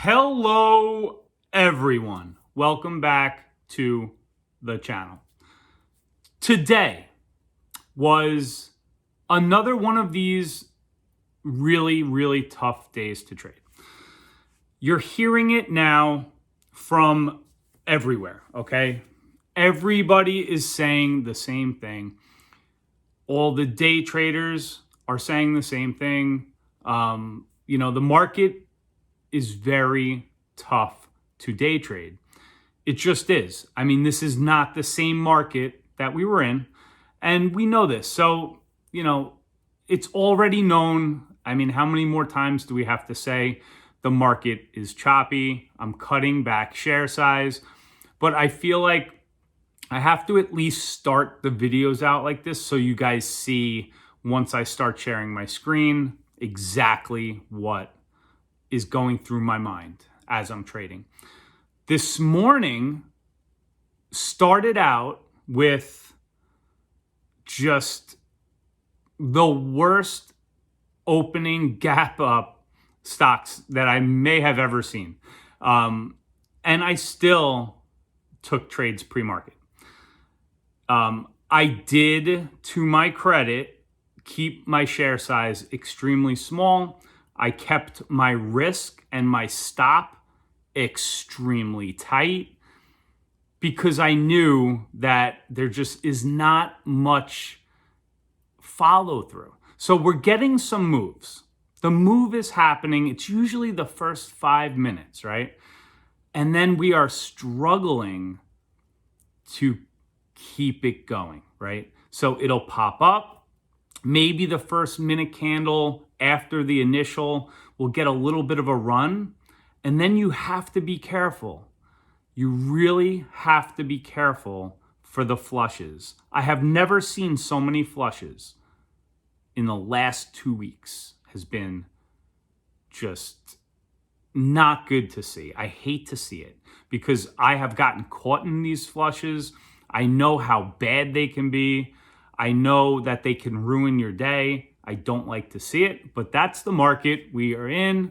Hello, everyone. Welcome back to the channel. Today was another one of these really tough days to trade. You're hearing it now from everywhere, okay? Everybody is saying the same thing. All the day traders are saying the same thing. The market is very tough to day trade. It just is. I mean, this is not the same market that we were in, and we know this. So, it's already known. I mean, how many more times do we have to say the market is choppy? I'm cutting back share size, but I feel like I have to at least start the videos out like this so you guys see, once I start sharing my screen, exactly what is going through my mind as I'm trading. This morning started out with just the worst opening gap up stocks that I may have ever seen. And I still took trades pre-market. I did, to my credit, keep my share size extremely small. I kept my risk and my stop extremely tight because I knew that there just is not much follow through. So we're getting some moves. The move is happening. It's usually the first 5 minutes, right? And then we are struggling to keep it going, right? So it'll pop up. Maybe the first minute candle after the initial will get a little bit of a run. And then you have to be careful. You really have to be careful for the flushes. I have never seen so many flushes in the last 2 weeks. Has been just not good to see. I hate to see it because I have gotten caught in these flushes. I know how bad they can be. I know that they can ruin your day. I don't like to see it, but that's the market we are in.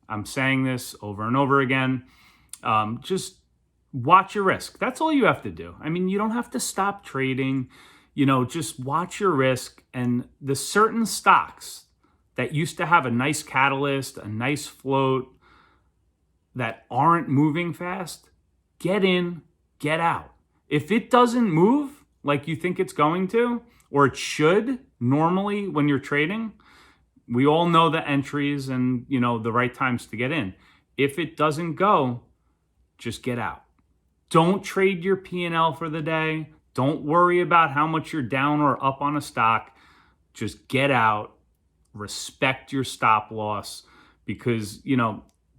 I'm saying this over and over again. Just watch your risk. That's all you have to do. I mean, you don't have to stop trading. Just watch your risk. And the certain stocks that used to have a nice catalyst, a nice float, that aren't moving fast, get in, get out. If it doesn't move like you think it's going to, or it should normally when you're trading, we all know the entries and, the right times to get in. If it doesn't go, just get out. Don't trade your P&L for the day. Don't worry about how much you're down or up on a stock. Just get out. Respect your stop loss because,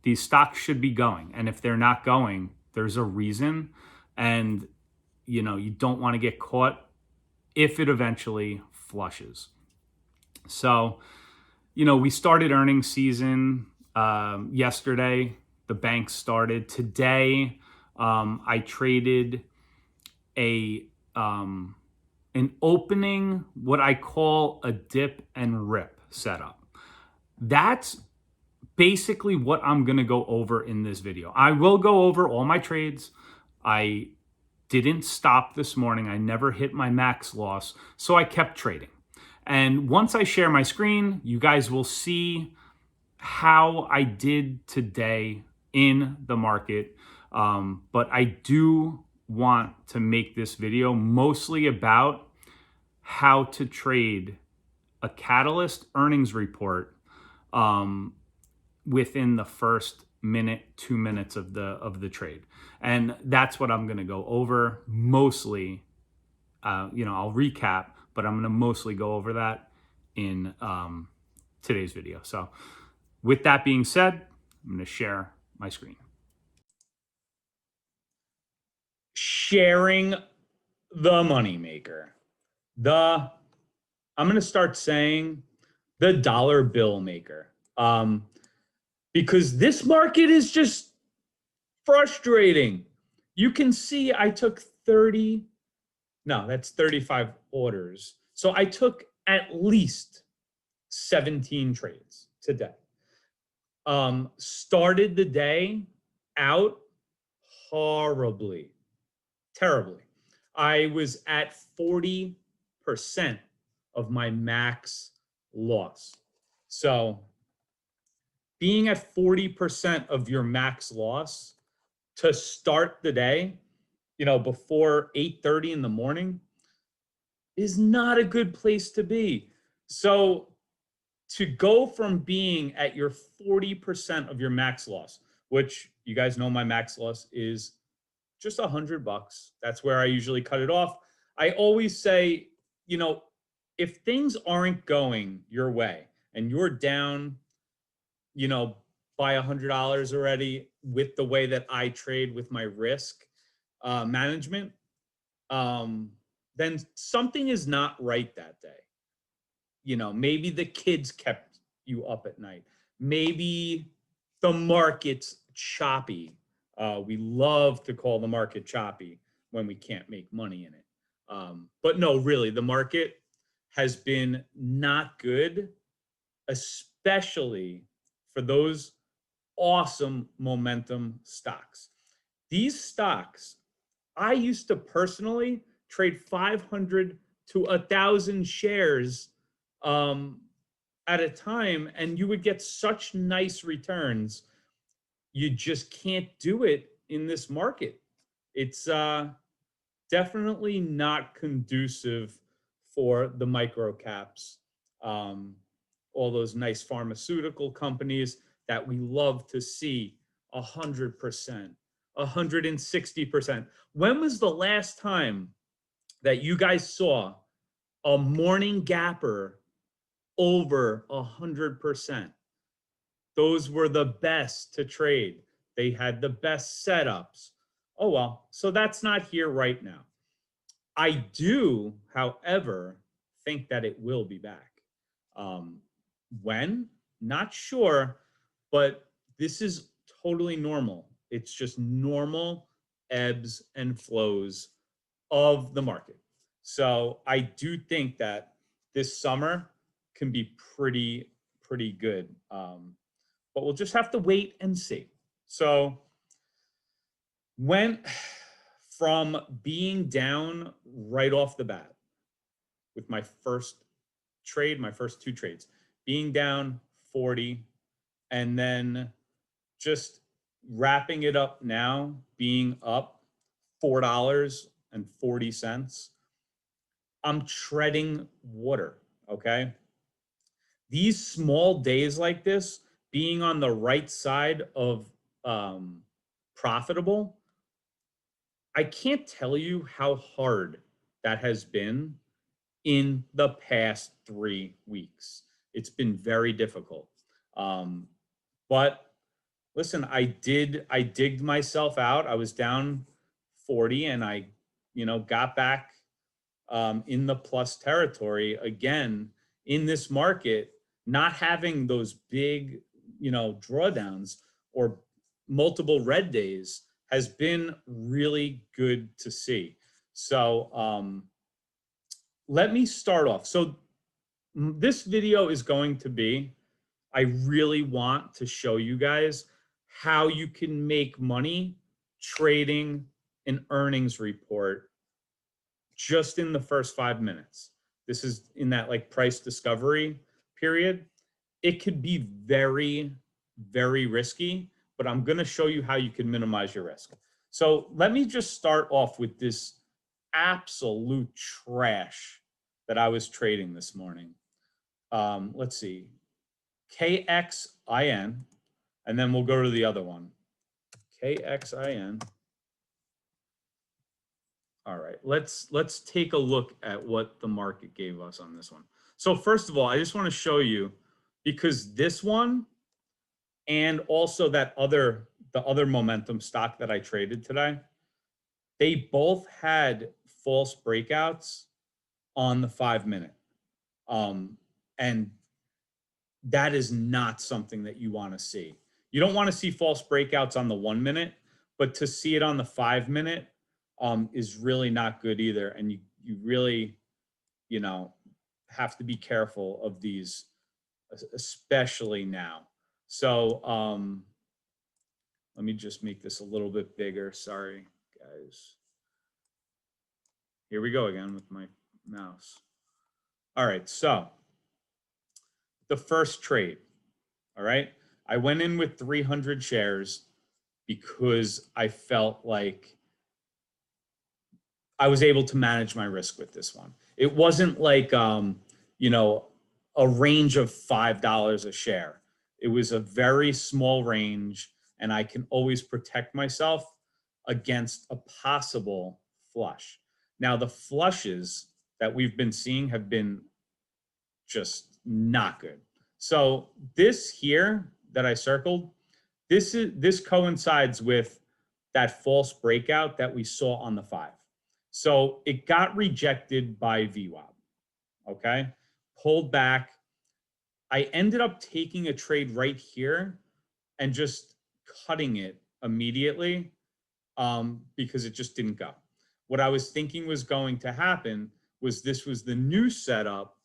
these stocks should be going. And if they're not going, there's a reason. And, you don't want to get caught if it eventually flushes. So, we started earnings season yesterday. The banks started. Today, I traded an opening, what I call a dip and rip setup. That's basically what I'm going to go over in this video. I will go over all my trades. I didn't stop this morning. I never hit my max loss, so I kept trading. And once I share my screen, you guys will see how I did today in the market. But I do want to make this video mostly about how to trade a catalyst earnings report within the first minute, 2 minutes of the trade. And that's what I'm going to go over mostly. I'll recap, but I'm going to mostly go over that in today's video. So with that being said, I'm going to share my screen. Sharing the moneymaker. I'm going to start saying the dollar bill maker. Because this market is just frustrating. You can see I took 35 orders. So I took at least 17 trades today. Started the day out horribly, terribly. I was at 40% of my max loss. So being at 40% of your max loss to start the day, before 8:30 in the morning is not a good place to be. So to go from being at your 40% of your max loss, which you guys know my max loss is just $100. That's where I usually cut it off. I always say, if things aren't going your way and you're down, you know, by $100 already with the way that I trade with my risk management, then something is not right that day. Maybe the kids kept you up at night. Maybe the market's choppy. We love to call the market choppy when we can't make money in it. But no, really, the market has been not good, especially for those awesome momentum stocks. These stocks, I used to personally trade 500 to 1,000 shares um, at a time, and you would get such nice returns. You just can't do it in this market. It's definitely not conducive for the micro caps, um, all those nice pharmaceutical companies that we love to see 100%, 160%. When was the last time that you guys saw a morning gapper over 100%? Those were the best to trade. They had the best setups. Oh, well, so that's not here right now. I do, however, think that it will be back. Um, when? Not sure, but this is totally normal. It's just normal ebbs and flows of the market. So I do think that this summer can be pretty good. But we'll just have to wait and see. So went from being down right off the bat with my first trade, my first two trades, being down 40, and then just wrapping it up now, being up $4.40. I'm treading water. Okay. These small days like this, being on the right side of um, profitable, I can't tell you how hard that has been in the past 3 weeks. It's been very difficult. Um, but listen, I digged myself out. I was down 40 and I, got back in the plus territory again in this market, not having those big, drawdowns or multiple red days has been really good to see. So let me start off. So this video is going to be, I really want to show you guys how you can make money trading an earnings report just in the first 5 minutes. This is in that like price discovery period. It could be very, very risky, but I'm going to show you how you can minimize your risk. So let me just start off with this absolute trash that I was trading this morning. Let's see, KXIN, and then we'll go to the other one, KXIN. All right, let's take a look at what the market gave us on this one. So first of all, I just want to show you, because this one and also the other momentum stock that I traded today, they both had false breakouts on the 5 minute. And that is not something that you want to see. You don't want to see false breakouts on the 1 minute, but to see it on the 5 minute is really not good either. And you really, have to be careful of these, especially now. So let me just make this a little bit bigger. Sorry, guys. Here we go again with my mouse. All right, so the first trade, all right? I went in with 300 shares because I felt like I was able to manage my risk with this one. It wasn't like, you know, a range of $5 a share. It was a very small range, and I can always protect myself against a possible flush. Now, the flushes that we've been seeing have been just not good. So this here that I circled, this coincides with that false breakout that we saw on the 5. So it got rejected by VWAP. Okay, pulled back. I ended up taking a trade right here and just cutting it immediately because it just didn't go. What I was thinking was going to happen was this was the new setup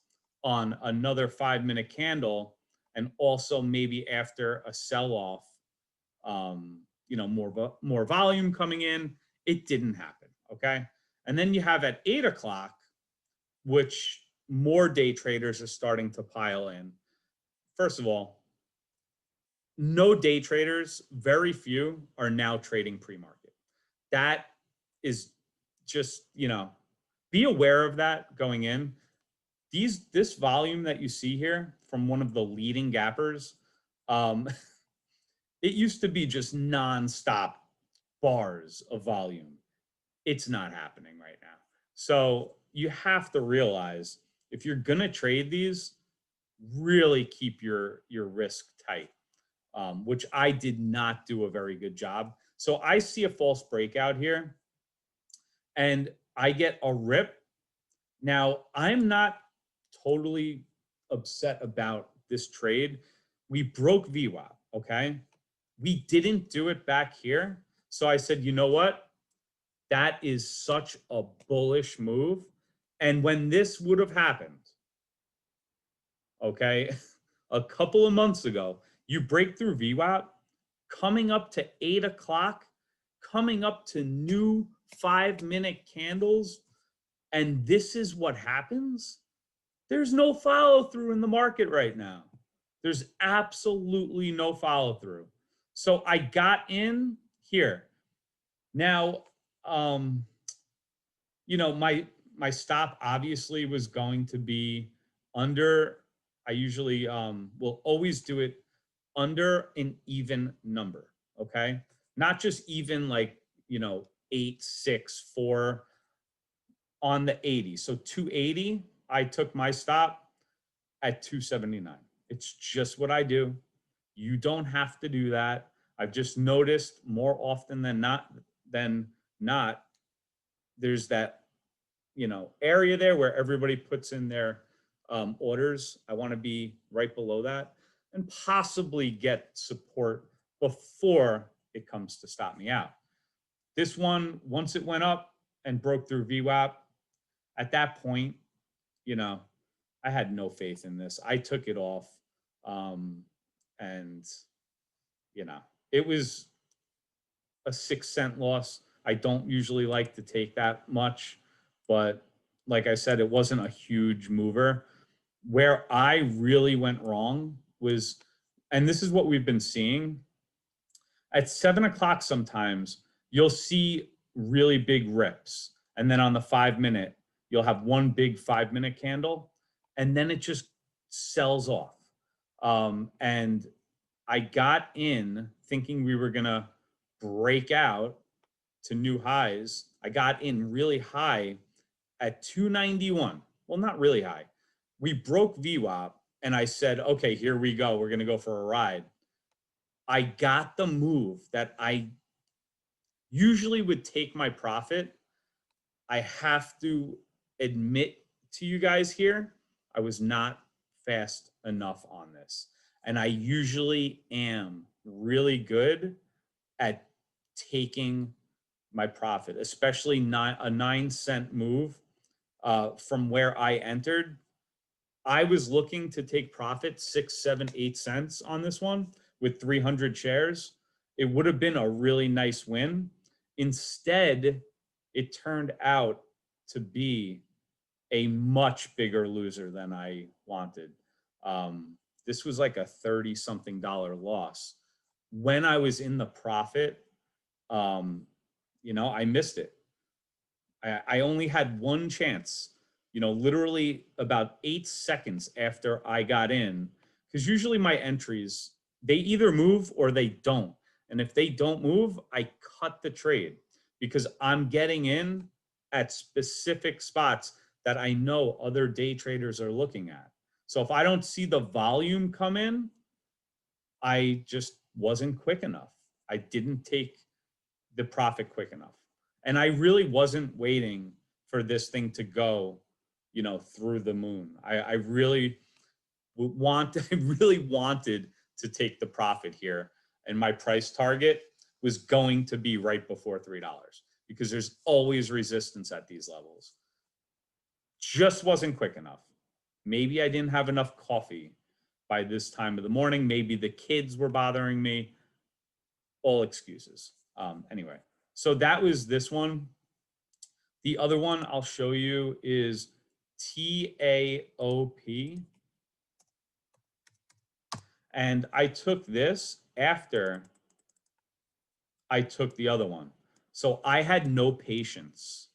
on another 5-minute candle, and also maybe after a sell-off, you know, more volume coming in. It didn't happen. Okay, and then you have at 8 o'clock, which more day traders are starting to pile in. First of all, no day traders, very few are now trading pre-market. That is just, you know, be aware of that going in. This volume that you see here from one of the leading gappers, it used to be just nonstop bars of volume. It's not happening right now. So you have to realize if you're gonna trade these, really keep your risk tight, which I did not do a very good job. So I see a false breakout here, and I get a rip. Now, I'm not totally upset about this trade. We broke VWAP, okay? We didn't do it back here. So I said, you know what? That is such a bullish move. And when this would have happened, okay, a couple of months ago, you break through VWAP, coming up to 8 o'clock, coming up to new 5-minute candles, and this is what happens. There's no follow through in the market right now. There's absolutely no follow through. So I got in here. Now, you know, my stop obviously was going to be under. I usually will always do it under an even number. Okay, not just even like, you know, 8, 6, 4 on the 80. So 280, I took my stop at 279. It's just what I do. You don't have to do that. I've just noticed more often than not, there's that, you know, area there where everybody puts in their orders. I want to be right below that and possibly get support before it comes to stop me out. This one, once it went up and broke through VWAP, at that point, you know, I had no faith in this. I took it off. And, you know, it was a 6-cent loss. I don't usually like to take that much, but like I said, it wasn't a huge mover. Where I really went wrong was, and this is what we've been seeing, at 7 o'clock sometimes, you'll see really big rips. And then on the 5-minute, you'll have one big 5-minute candle, and then it just sells off. And I got in thinking we were going to break out to new highs. I got in really high at 291. Well, not really high. We broke VWAP, and I said, okay, here we go. We're going to go for a ride. I got the move that I usually would take my profit. I have to admit to you guys here, I was not fast enough on this. And I usually am really good at taking my profit, especially not a 9-cent move from where I entered. I was looking to take profit 6, 7, 8 cents on this one, with 300 shares, it would have been a really nice win. Instead, it turned out to be a much bigger loser than I wanted. This was like a 30-something dollar loss. When I was in the profit, I missed it. I only had one chance, literally about 8 seconds after I got in, because usually my entries, they either move or they don't. And if they don't move, I cut the trade because I'm getting in at specific spots that I know other day traders are looking at. So if I don't see the volume come in, I just wasn't quick enough. I didn't take the profit quick enough. And I really wasn't waiting for this thing to go, through the moon. I really I really wanted to take the profit here. And my price target was going to be right before $3 because there's always resistance at these levels. Just wasn't quick enough. Maybe I didn't have enough coffee by this time of the morning. Maybe the kids were bothering me. All excuses. Anyway, so that was this one. The other one I'll show you is TAOP. And I took this after I took the other one. So I had no patience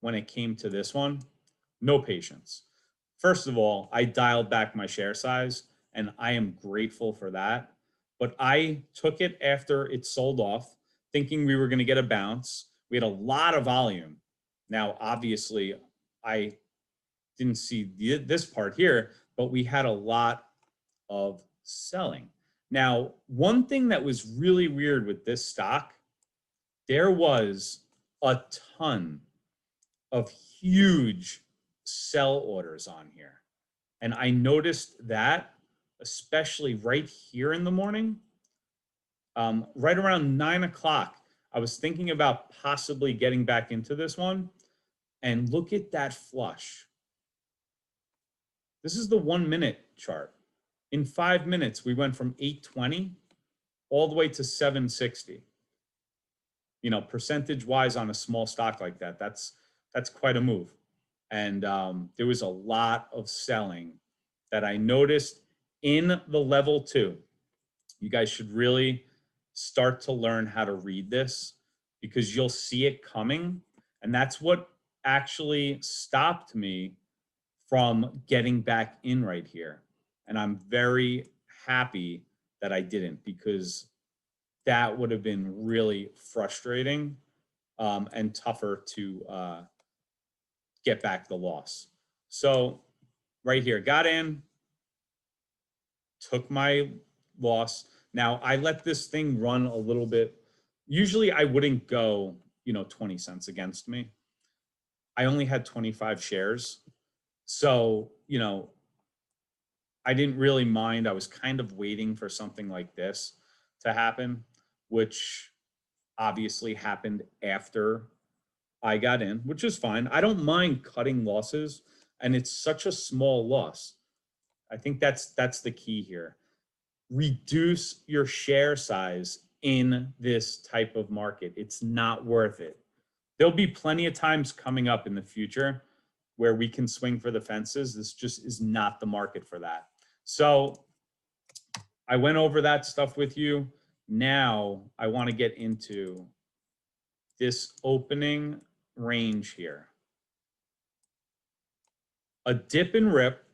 when it came to this one. No patience. First of all, I dialed back my share size, and I am grateful for that. But I took it after it sold off, thinking we were going to get a bounce. We had a lot of volume. Now, obviously, I didn't see this part here, but we had a lot of selling. Now, one thing that was really weird with this stock, there was a ton of huge sell orders on here. And I noticed that, especially right here in the morning, right around 9 o'clock, I was thinking about possibly getting back into this one. And look at that flush. This is the 1 minute chart. In 5 minutes, we went from 820 all the way to 760. Percentage wise on a small stock like that, that's quite a move. And there was a lot of selling that I noticed in the level 2. You guys should really start to learn how to read this because you'll see it coming. And that's what actually stopped me from getting back in right here. And I'm very happy that I didn't, because that would have been really frustrating and tougher to get back the loss. So right here, got in, took my loss. Now I let this thing run a little bit. Usually I wouldn't go, 20 cents against me. I only had 25 shares. So, I didn't really mind. I was kind of waiting for something like this to happen, which obviously happened after I got in, which is fine. I don't mind cutting losses, and it's such a small loss. I think that's the key here. Reduce your share size in this type of market. It's not worth it. There'll be plenty of times coming up in the future where we can swing for the fences. This just is not the market for that. So I went over that stuff with you. Now I want to get into this opening range here. A dip and rip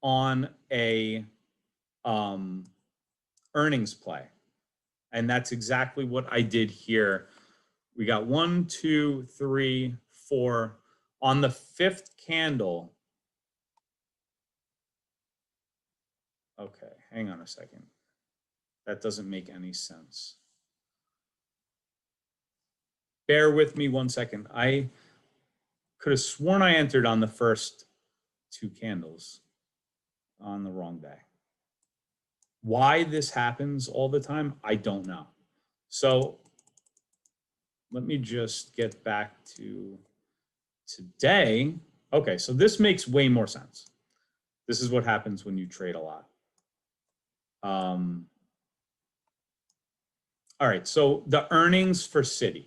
on a earnings play. And that's exactly what I did here. We got 1, 2, 3, 4. On the 5th candle. Okay, hang on a second. That doesn't make any sense. Bear with me 1 second. I could have sworn I entered on the first 2 candles on the wrong day. Why this happens all the time, I don't know. So let me just get back to today. Okay, so this makes way more sense. This is what happens when you trade a lot. All right, so the earnings for Citibank,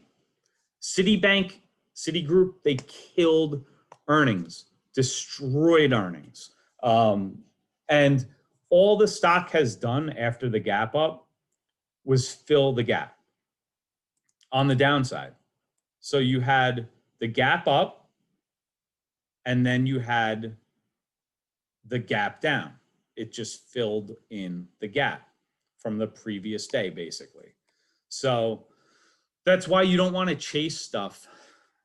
Citigroup, they killed earnings, destroyed earnings. And all the stock has done after the gap up was fill the gap on the downside. So you had the gap up, and then you had the gap down. It just filled in the gap from the previous day, basically. So that's why you don't want to chase stuff,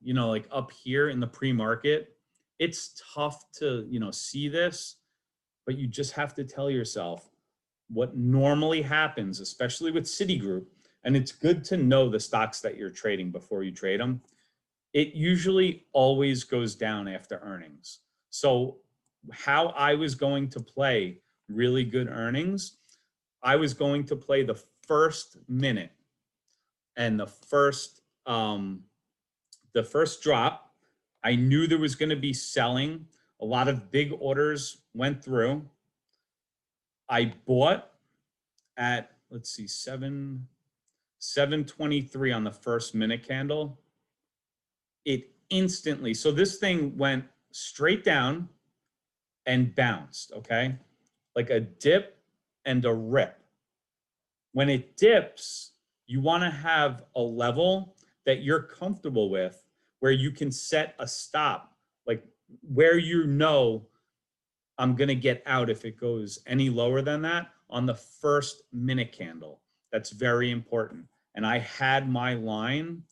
like up here in the pre-market. It's tough to, see this, but you just have to tell yourself what normally happens, especially with Citigroup. And it's good to know the stocks that you're trading before you trade them. It usually always goes down after earnings. So how I was going to play really good earnings, I was going to play the first minute and the first drop. I knew there was going to be selling. A lot of big orders went through. I bought at, let's see, 723 on the first minute candle. It instantly, so this thing went straight down and bounced, okay? Like a dip and a rip. When it dips, you want to have a level that you're comfortable with where you can set a stop, like where I'm going to get out if it goes any lower than that on the first minute candle. That's very important. And I had my line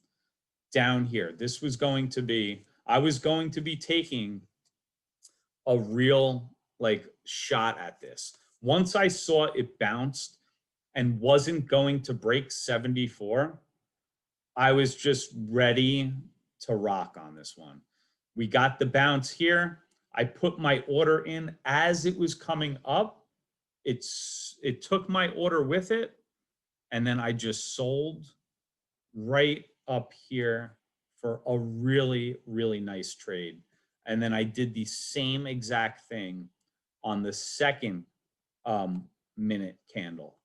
down here. This was going to be, I was going to be taking a real shot at this. Once I saw it bounced and wasn't going to break 74, I was just ready to rock on this one. We got the bounce here. I put my order in as it was coming up. It took my order with it, and then I just sold right up here for a really, really nice trade. And then I did the same exact thing on the second minute candle.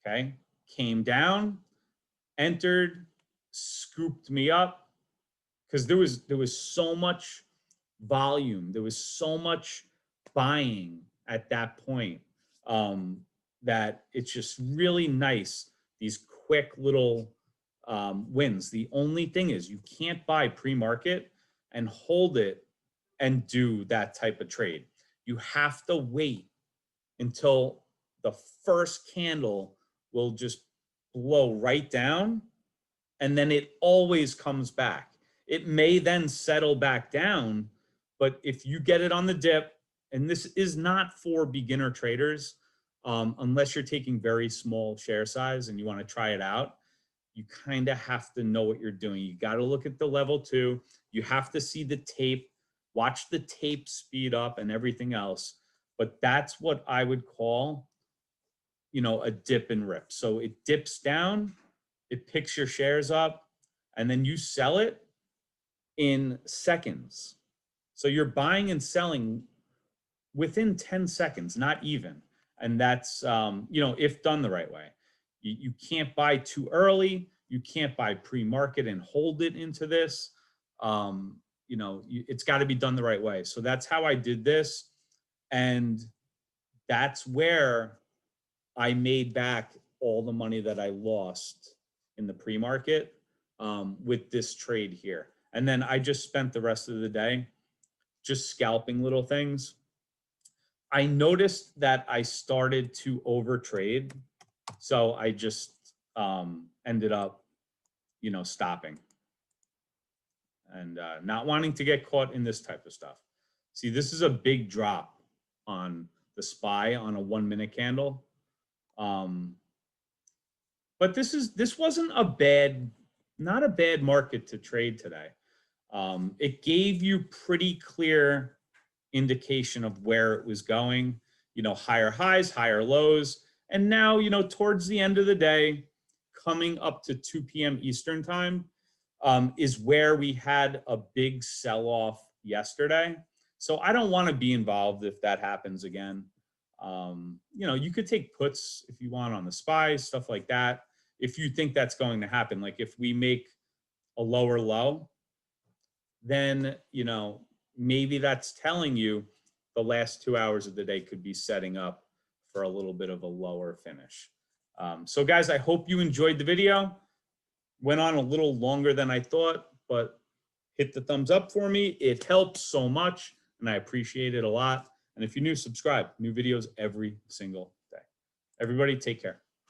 Okay, came down, entered, scooped me up, because there was so much volume, there was so much buying at that point, that it's just really nice, these quick little wins. The only thing is you can't buy pre-market and hold it and do that type of trade. You have to wait until the first candle will just blow right down, and then it always comes back. It may then settle back down, but if you get it on the dip, and this is not for beginner traders, unless you're taking very small share size and you want to try it out, you kind of have to know what you're doing. You got to look at the level 2. You have to see the tape, watch the tape speed up and everything else. But that's what I would call, a dip and rip. So it dips down, it picks your shares up, and then you sell it in seconds. So you're buying and selling within 10 seconds, not even. And that's, if done the right way. You can't buy too early. You can't buy pre-market and hold it into this. It's got to be done the right way. So that's how I did this. And that's where I made back all the money that I lost in the pre-market with this trade here. And then I just spent the rest of the day just scalping little things. I noticed that I started to overtrade. So I just ended up, stopping and not wanting to get caught in this type of stuff. See, this is a big drop on the SPY on a 1 minute candle. But this wasn't not a bad market to trade today. It gave you pretty clear indication of where it was going, higher highs, higher lows. And now, towards the end of the day, coming up to 2 p.m. Eastern time, is where we had a big sell-off yesterday. So I don't want to be involved if that happens again. You could take puts if you want on the SPY, stuff like that. if you think that's going to happen. Like if we make a lower low, then, you know, maybe that's telling you the last 2 hours of the day could be setting up for a little bit of a lower finish. So guys, I hope you enjoyed the video. Went on a little longer than I thought, but hit the thumbs up for me. It helps so much, and I appreciate it a lot. And if you're new, subscribe. New videos every single day. Everybody, take care.